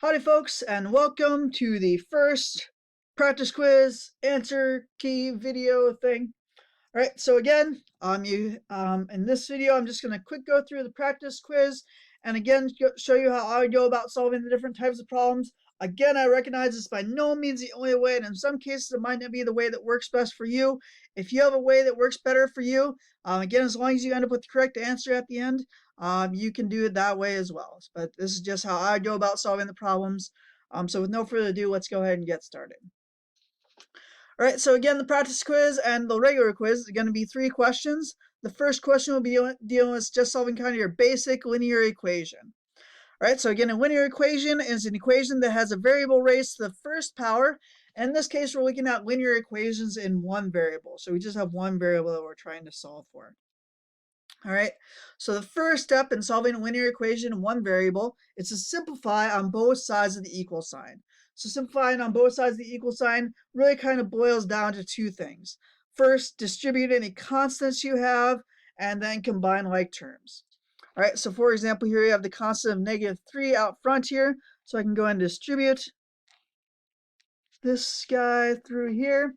Howdy folks, and welcome to the first practice quiz answer key video thing. Alright, so again, in this video I'm just going to quick go through the practice quiz and again show you how I go about solving the different types of problems. Again, I recognize it's by no means the only way, and in some cases it might not be the way that works best for you. If you have a way that works better for you, again, as long as you end up with the correct answer at the end, you can do it that way as well. But this is just how I go about solving the problems. So with no further ado, let's go ahead and get started. All right, so again, the practice quiz and the regular quiz are going to be 3 questions. The first question will be dealing with just solving kind of your basic linear equation. All right, so again, a linear equation is an equation that has a variable raised to the first power. And in this case, we're looking at linear equations in one variable. So we just have one variable that we're trying to solve for. All right, so the first step in solving a linear equation in one variable is to simplify on both sides of the equal sign. So simplifying on both sides of the equal sign really kind of boils down to 2 things. First, distribute any constants you have, and then combine like terms. All right, so for example, here you have the constant of -3 out front here. So I can go and distribute this guy through here.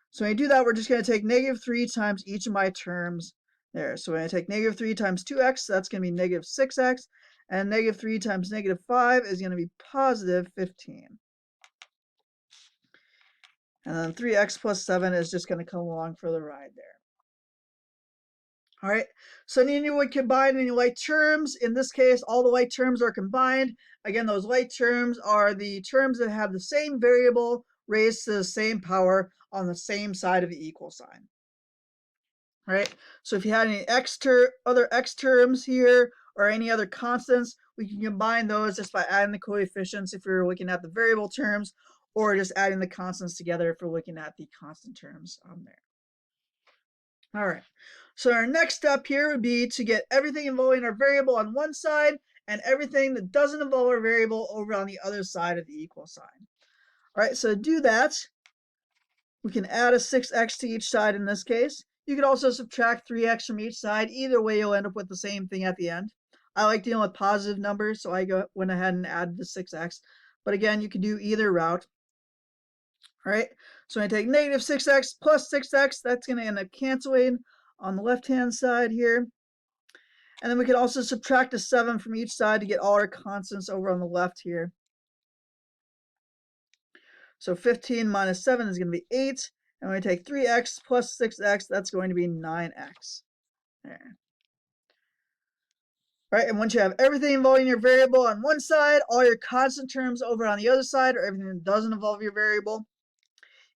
So when I do that, we're just going to take -3 times each of my terms there. So when I take -3 times 2x, that's going to be -6x. And -3 times -5 is going to be +15. And then 3x plus 7 is just going to come along for the ride there. All right, so then you would combine any like terms. In this case, all the like terms are combined. Again, those like terms are the terms that have the same variable raised to the same power on the same side of the equal sign. All right, so if you had any other x terms here or any other constants, we can combine those just by adding the coefficients if you're looking at the variable terms, or just adding the constants together if we're looking at the constant terms on there. All right, so our next step here would be to get everything involving our variable on one side and everything that doesn't involve our variable over on the other side of the equal sign. All right, so to do that, we can add a 6x to each side in this case. You could also subtract 3x from each side. Either way, you'll end up with the same thing at the end. I like dealing with positive numbers, so I went ahead and added the 6x. But again, you could do either route. All right, so when I take -6x plus 6x, that's going to end up canceling on the left-hand side here. And then we can also subtract a 7 from each side to get all our constants over on the left here. So 15 minus 7 is going to be 8. And when I take 3x plus 6x, that's going to be 9x. There. All right, and once you have everything involving your variable on one side, all your constant terms over on the other side, or everything that doesn't involve your variable,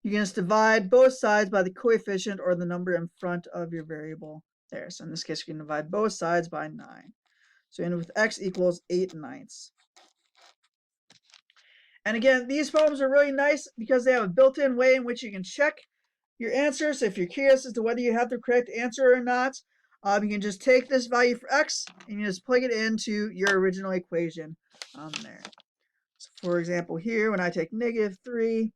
you can just divide both sides by the coefficient or the number in front of your variable there. So in this case, you can divide both sides by 9. So you end up with x equals 8/9. And again, these problems are really nice because they have a built-in way in which you can check your answer. So if you're curious as to whether you have the correct answer or not, you can just take this value for x and you just plug it into your original equation there. So for example, here, when I take -3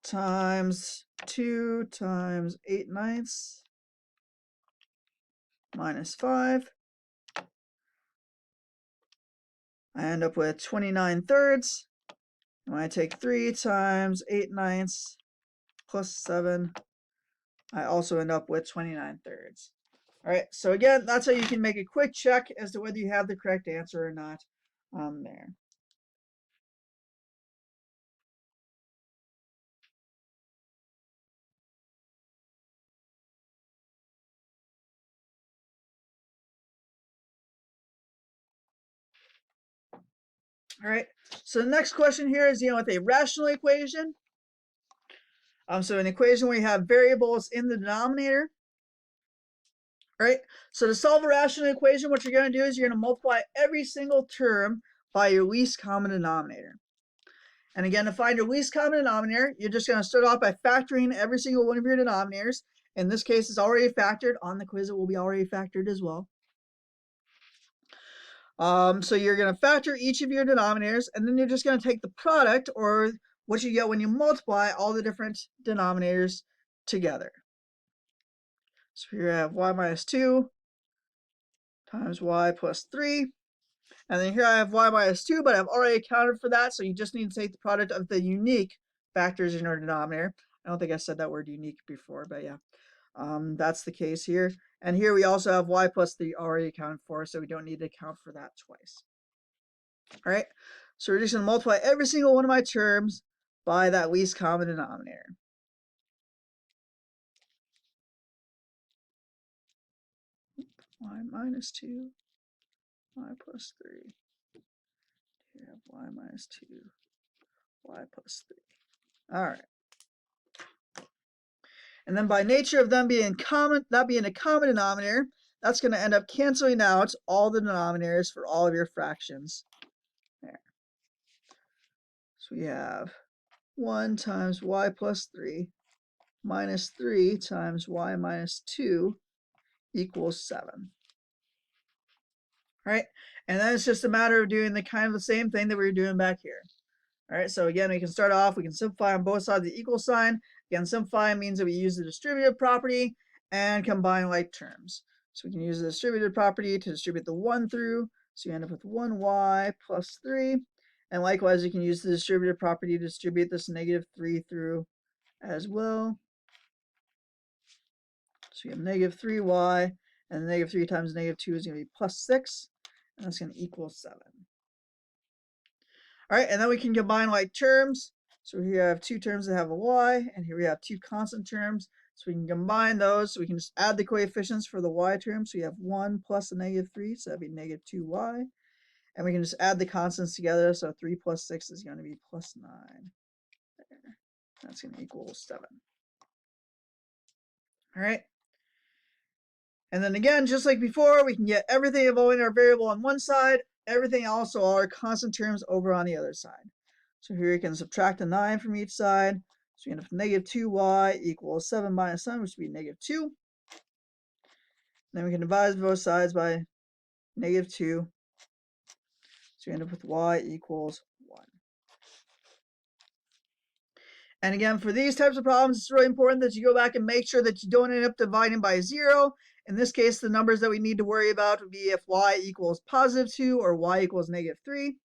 times 2 times 8/9 minus 5, I end up with 29/3. And when I take 3 times 8/9 plus 7, I also end up with 29/3. All right, so again, that's how you can make a quick check as to whether you have the correct answer or not there. All right, so the next question here is dealing with a rational equation. So an equation where you have variables in the denominator. All right, so to solve a rational equation, what you're going to do is you're going to multiply every single term by your least common denominator. And again, to find your least common denominator, you're just going to start off by factoring every single one of your denominators. In this case, it's already factored. On the quiz, it will be already factored as well. So you're going to factor each of your denominators, and then you're just going to take the product, or what you get when you multiply all the different denominators together. So here I have y minus 2 times y plus 3. And then here I have y minus 2, but I've already accounted for that, so you just need to take the product of the unique factors in your denominator. I don't think I said that word unique before, but yeah, that's the case here. And here we also have y plus 3 already accounted for, so we don't need to account for that twice. All right, so we're just going to multiply every single one of my terms by that least common denominator. Y minus 2, y plus 3. Here I have y minus 2, y plus 3. All right. And then by nature of them being common, that being a common denominator, that's going to end up canceling out all the denominators for all of your fractions. There. So we have 1 times y plus 3 minus 3 times y minus 2 equals 7. All right, and then it's just a matter of doing the kind of the same thing that we were doing back here. All right, so again, we can start off, we can simplify on both sides of the equal sign. Again, simplify means that we use the distributive property and combine like terms. So we can use the distributive property to distribute the 1 through, so you end up with 1y plus 3. And likewise, you can use the distributive property to distribute this negative 3 through as well. So you have negative 3y, and negative 3 times negative 2 is going to be plus 6, and that's going to equal 7. All right, and then we can combine like terms. So here I have two terms that have a y, and here we have two constant terms. So we can combine those. So we can just add the coefficients for the y term. So you have 1 plus a negative 3, so that'd be negative 2y. And we can just add the constants together. So 3 plus 6 is going to be plus 9. There. That's going to equal 7. All right. And then again, just like before, we can get everything involving our variable on one side, everything else, so all our constant terms over on the other side. So here you can subtract a 9 from each side. So you end up with negative 2y equals 7 minus 9, which would be negative 2. Then we can divide both sides by negative 2. So you end up with y equals 1. And again, for these types of problems, it's really important that you go back and make sure that you don't end up dividing by 0. In this case, the numbers that we need to worry about would be if y equals positive 2 or y equals negative 3.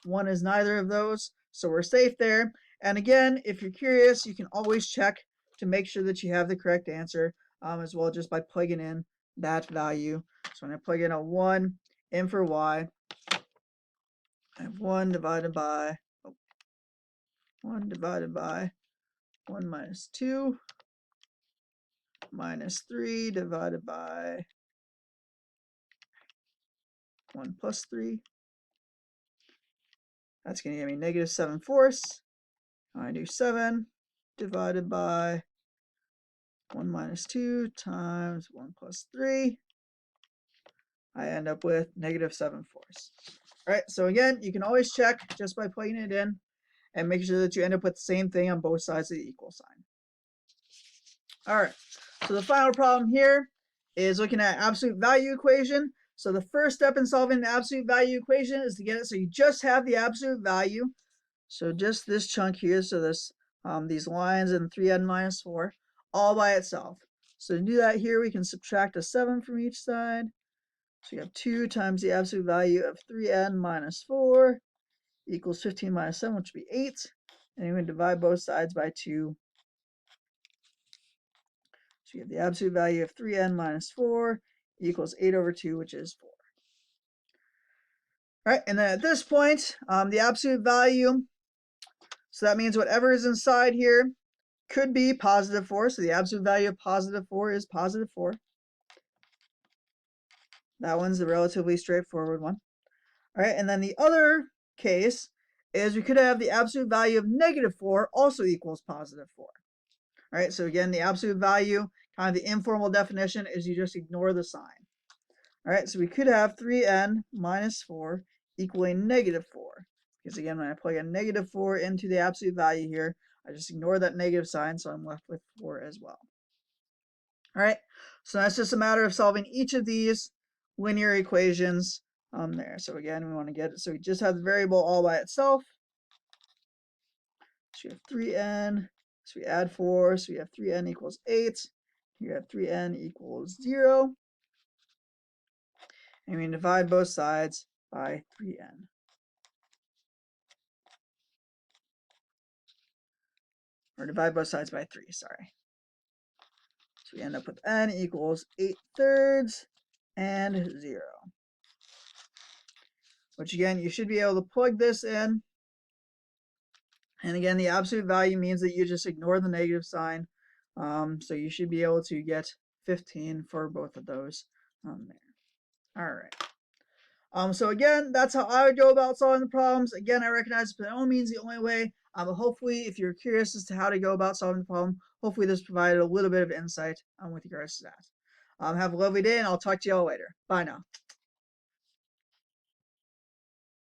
1 is neither of those, so we're safe there. And again, if you're curious, you can always check to make sure that you have the correct answer as well, just by plugging in that value. So I'm going to plug in a 1 in for y. I have 1 divided by 1 minus 2 minus 3 divided by 1 plus 3. That's going to give me negative 7/4. I do 7 divided by 1 minus 2 times 1 plus 3. I end up with negative 7/4. All right, so again, you can always check just by plugging it in and make sure that you end up with the same thing on both sides of the equal sign. All right, so the final problem here is looking at absolute value equation. So the first step in solving an absolute value equation is to get it so you just have the absolute value. So just this chunk here, so this these lines and 3n minus 4 all by itself. So to do that here, we can subtract a 7 from each side. So you have 2 times the absolute value of 3n minus 4 equals 15 minus 7, which would be 8. And you're going to divide both sides by 2. So you have the absolute value of 3n minus 4 equals 8 over 2, which is 4. All right, and then at this point, the absolute value, so that means whatever is inside here could be positive 4. So the absolute value of positive 4 is positive 4. That one's the relatively straightforward one. All right, and then the other case is we could have the absolute value of negative 4 also equals positive 4. All right, so again, the absolute value, kind of the informal definition, is you just ignore the sign. All right, so we could have 3n minus 4 equaling negative 4. Because again, when I plug a negative 4 into the absolute value here, I just ignore that negative sign, so I'm left with 4 as well. All right, so that's just a matter of solving each of these linear equations there. So again, we want to get it. So we just have the variable all by itself. So we have 3n. So we add 4. So we have 3n equals 8. Here we have 3n equals 0. And we divide both sides by 3n. Or divide both sides by 3, sorry. So we end up with n equals 8/3 and 0. Which again, you should be able to plug this in. And again, the absolute value means that you just ignore the negative sign. So you should be able to get 15 for both of those there. All right. So again, that's how I would go about solving the problems. Again, I recognize it's by no means the only way. But hopefully, if you're curious as to how to go about solving the problem, hopefully this provided a little bit of insight with regards to that. Have a lovely day, and I'll talk to you all later. Bye now.